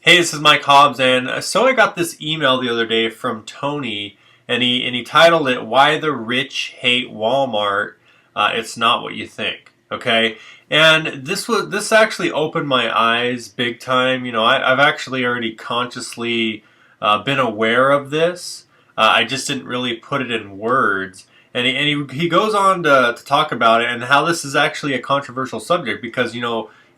Hey, this is Mike Hobbs, and so I got this email the other day from Tony, and he titled it "Why the Rich Hate Walmart." It's not what you think. Okay, and this actually opened my eyes big time. I've actually already consciously been aware of this. I just didn't really put it in words. And he goes on to talk about it and how this is actually a controversial subject because,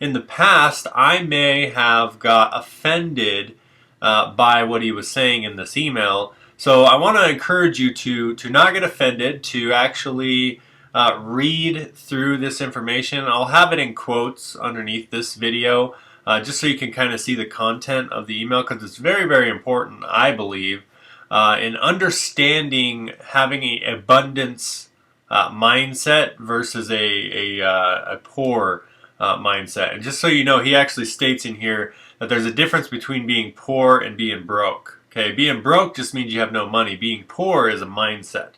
in the past, I may have got offended by what he was saying in this email. So I want to encourage you to not get offended, to actually read through this information. I'll have it in quotes underneath this video, just so you can kind of see the content of the email, because it's very, very important, I believe, in understanding having an abundance mindset versus a poor mindset. And just so you know, he actually states in here that there's a difference between being poor and being broke. Okay, being broke just means you have no money. Being poor is a mindset.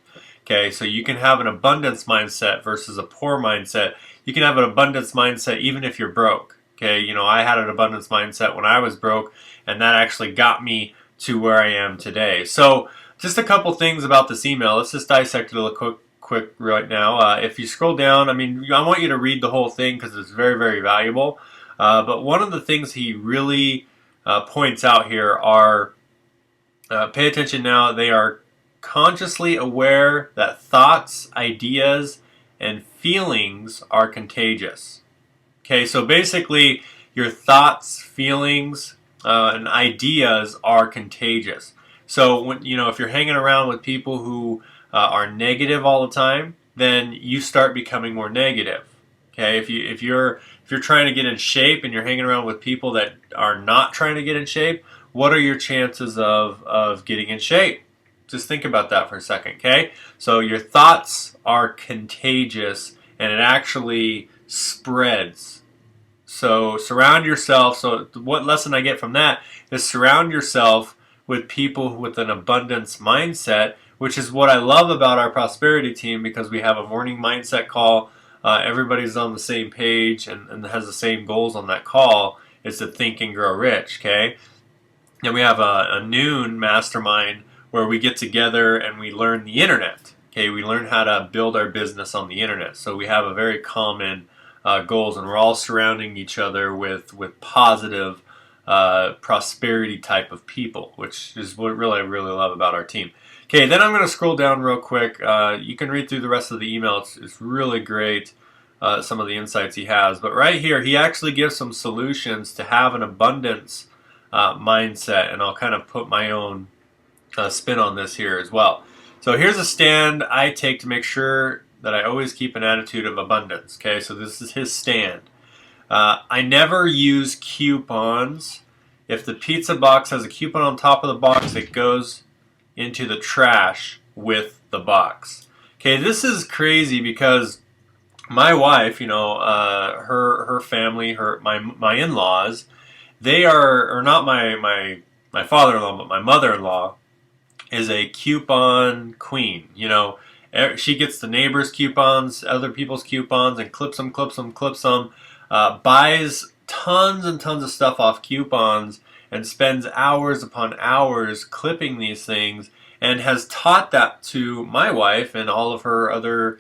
Okay, so you can have an abundance mindset versus a poor mindset. You can have an abundance mindset even if you're broke. Okay, I had an abundance mindset when I was broke, and that actually got me to where I am today. So just a couple things about this email. Let's just dissect it a little quick right now. If you scroll down, I want you to read the whole thing because it's very, very valuable. But one of the things he really points out here are, pay attention now, they are consciously aware that thoughts, ideas, and feelings are contagious. Okay, so basically your thoughts, feelings, and ideas are contagious. So when if you're hanging around with people who are negative all the time, then you start becoming more negative. Okay, if you're trying to get in shape and you're hanging around with people that are not trying to get in shape, what are your chances of getting in shape? Just think about that for a second, okay? So your thoughts are contagious and it actually spreads. So surround yourself. So what lesson I get from that is surround yourself with people with an abundance mindset, which is what I love about our prosperity team, because we have a morning mindset call. Everybody's on the same page and has the same goals on that call. Is to think and grow rich, okay? And we have a noon mastermind where we get together and we learn the internet. Okay, we learn how to build our business on the internet. So we have a very common goals, and we're all surrounding each other with positive prosperity type of people, which is what really I really love about our team. Okay, then I'm going to scroll down real quick. You can read through the rest of the email. It's really great, some of the insights he has. But right here, he actually gives some solutions to have an abundance mindset, and I'll kind of put my own spin on this here as well. So here's a stand I take to make sure that I always keep an attitude of abundance. Okay, so this is his stand. I never use coupons. If the pizza box has a coupon on top of the box, it goes into the trash with the box. Okay, this is crazy because my wife, her family, my in-laws, they are, or not my father-in-law, but my mother-in-law is a coupon queen. She gets the neighbors' coupons, other people's coupons, and clips them, buys tons and tons of stuff off coupons, and spends hours upon hours clipping these things, and has taught that to my wife and all of her other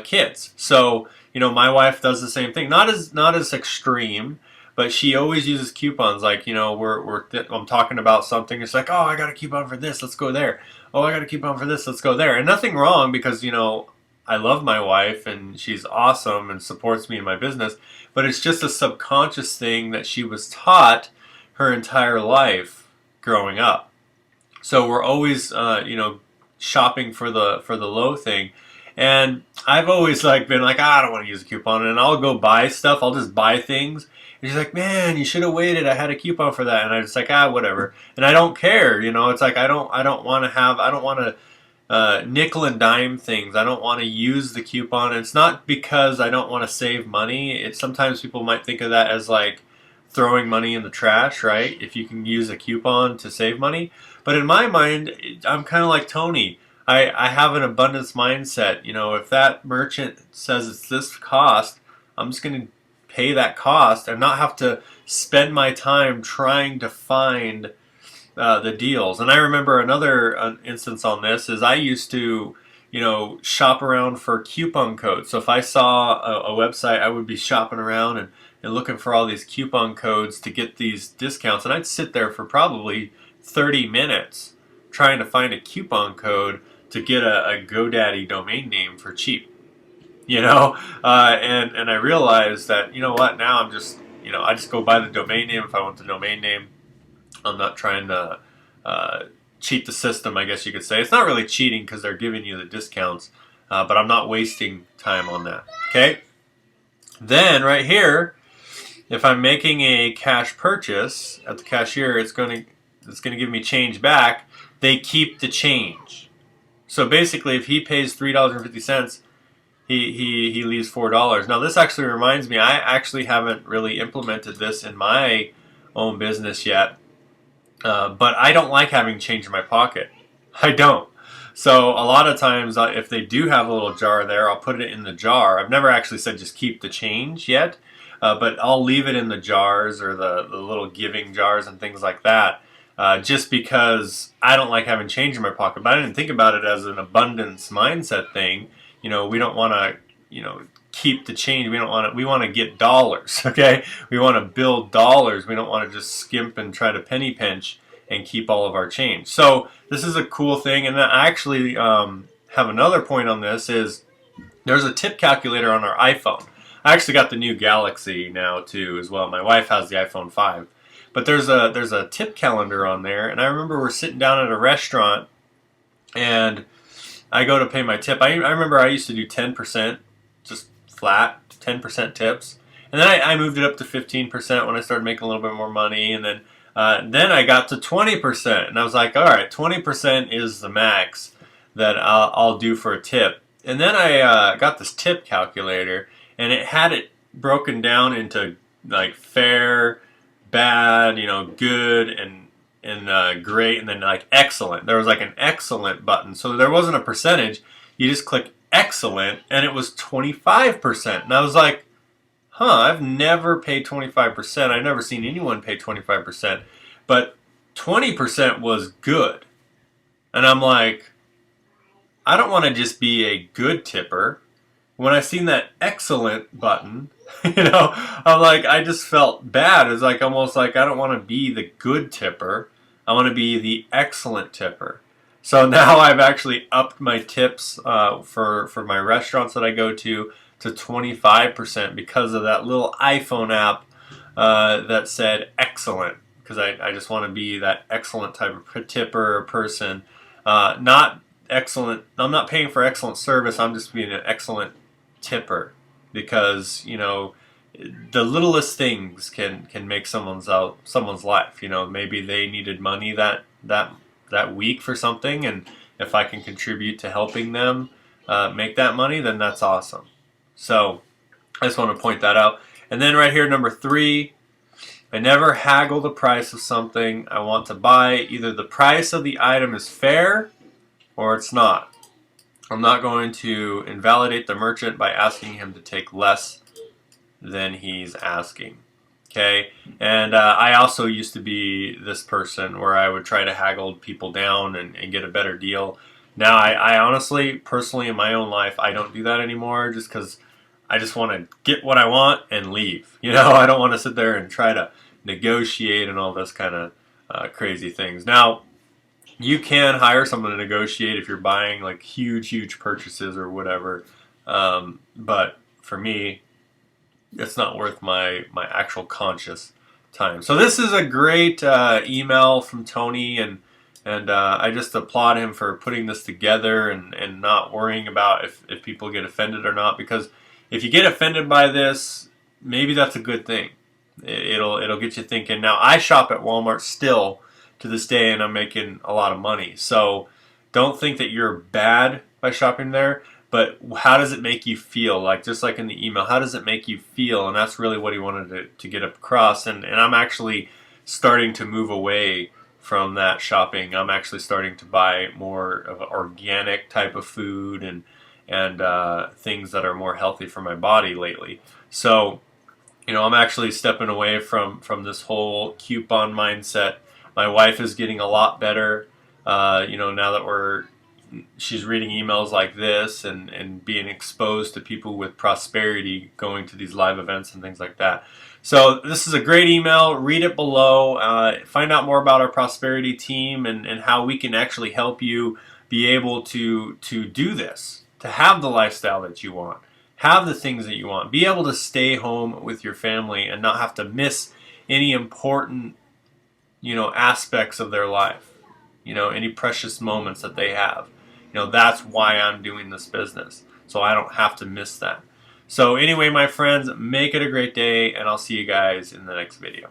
kids. So, my wife does the same thing. Not as extreme, but she always uses coupons. Like, I'm talking about something. It's like, oh, I got a coupon for this. Let's go there. Oh, I got a coupon for this. Let's go there. And nothing wrong, because, I love my wife and she's awesome and supports me in my business. But it's just a subconscious thing that she was taught her entire life growing up. So we're always, shopping for the low thing. And I've always been like, I don't want to use a coupon, and I'll go buy stuff. I'll just buy things. And she's like, man, you should have waited. I had a coupon for that. And I'm just like, whatever. And I don't care. It's like I don't want to nickel and dime things. I don't want to use the coupon. And it's not because I don't want to save money. It's sometimes people might think of that as like throwing money in the trash, right? If you can use a coupon to save money. But in my mind, I'm kind of like Tony. I have an abundance mindset. If that merchant says it's this cost, I'm just going to pay that cost and not have to spend my time trying to find the deals. And I remember another instance on this is I used to, shop around for coupon codes. So if I saw a website, I would be shopping around and looking for all these coupon codes to get these discounts. And I'd sit there for probably 30 minutes trying to find a coupon code to get a GoDaddy domain name for cheap. And I realized that, now I'm just, I just go buy the domain name if I want the domain name. I'm not trying to cheat the system, I guess you could say. It's not really cheating because they're giving you the discounts, but I'm not wasting time on that. Okay? Then right here, if I'm making a cash purchase at the cashier, it's going to give me change back. They keep the change. So basically, if he pays $3.50, he leaves $4. Now this actually reminds me, I actually haven't really implemented this in my own business yet. But I don't like having change in my pocket. I don't. So a lot of times, if they do have a little jar there, I'll put it in the jar. I've never actually said just keep the change yet, but I'll leave it in the jars or the little giving jars and things like that, just because I don't like having change in my pocket. But I didn't think about it as an abundance mindset thing. We don't want to, keep the change. We want to get dollars. Okay, we want to build dollars. We don't want to just skimp and try to penny pinch and keep all of our change. So this is a cool thing. And then I actually have another point on this is there's a tip calculator on our iPhone. I actually got the new Galaxy now too as well. My wife has the iPhone 5, but there's a tip calendar on there. And I remember we're sitting down at a restaurant and I go to pay my tip. I remember I used to do 10%, just flat 10% tips, and then I moved it up to 15% when I started making a little bit more money, and then I got to 20%, and I was like, all right, 20% is the max that I'll do for a tip. And then I got this tip calculator, and it had it broken down into like fair, bad, good, and great, and then like excellent. There was like an excellent button, so there wasn't a percentage. You just click excellent, and it was 25%. And I was like, I've never paid 25%. I've never seen anyone pay 25%, but 20% was good. And I'm like, I don't want to just be a good tipper. When I seen that excellent button, I'm like, I just felt bad. It's like almost like I don't want to be the good tipper. I want to be the excellent tipper. So now I've actually upped my tips for my restaurants that I go to 25% because of that little iPhone app that said excellent. Because I just want to be that excellent type of tipper or person. Not excellent. I'm not paying for excellent service. I'm just being an excellent tipper because the littlest things can make someone's life. Maybe they needed money that week for something, and if I can contribute to helping them make that money, then that's awesome. So I just want to point that out. And then right here, number 3, I never haggle the price of something I want to buy. Either the price of the item is fair or it's not. I'm not going to invalidate the merchant by asking him to take less than he's asking. Okay, and I also used to be this person where I would try to haggle people down and get a better deal. Now, I honestly, personally, in my own life, I don't do that anymore just because I just want to get what I want and leave. I don't want to sit there and try to negotiate and all this kind of crazy things. Now, you can hire someone to negotiate if you're buying like huge purchases or whatever, but for me, it's not worth my actual conscious time. So this is a great email from Tony, and I just applaud him for putting this together and not worrying about if people get offended or not, because if you get offended by this, maybe that's a good thing. It'll get you thinking. Now, I shop at Walmart still to this day, and I'm making a lot of money. So don't think that you're bad by shopping there. But how does it make you feel? Like, just like in the email, how does it make you feel? And that's really what he wanted to get across. And I'm actually starting to move away from that shopping. I'm actually starting to buy more of an organic type of food and things that are more healthy for my body lately. So I'm actually stepping away from this whole coupon mindset. My wife is getting a lot better. Now that she's reading emails like this and being exposed to people with prosperity going to these live events and things like that. So this is a great email. Read it below. Find out more about our prosperity team and how we can actually help you be able to do this, to have the lifestyle that you want, have the things that you want, be able to stay home with your family and not have to miss any important, aspects of their life, any precious moments that they have. That's why I'm doing this business, so I don't have to miss that. So anyway, my friends, make it a great day, and I'll see you guys in the next video.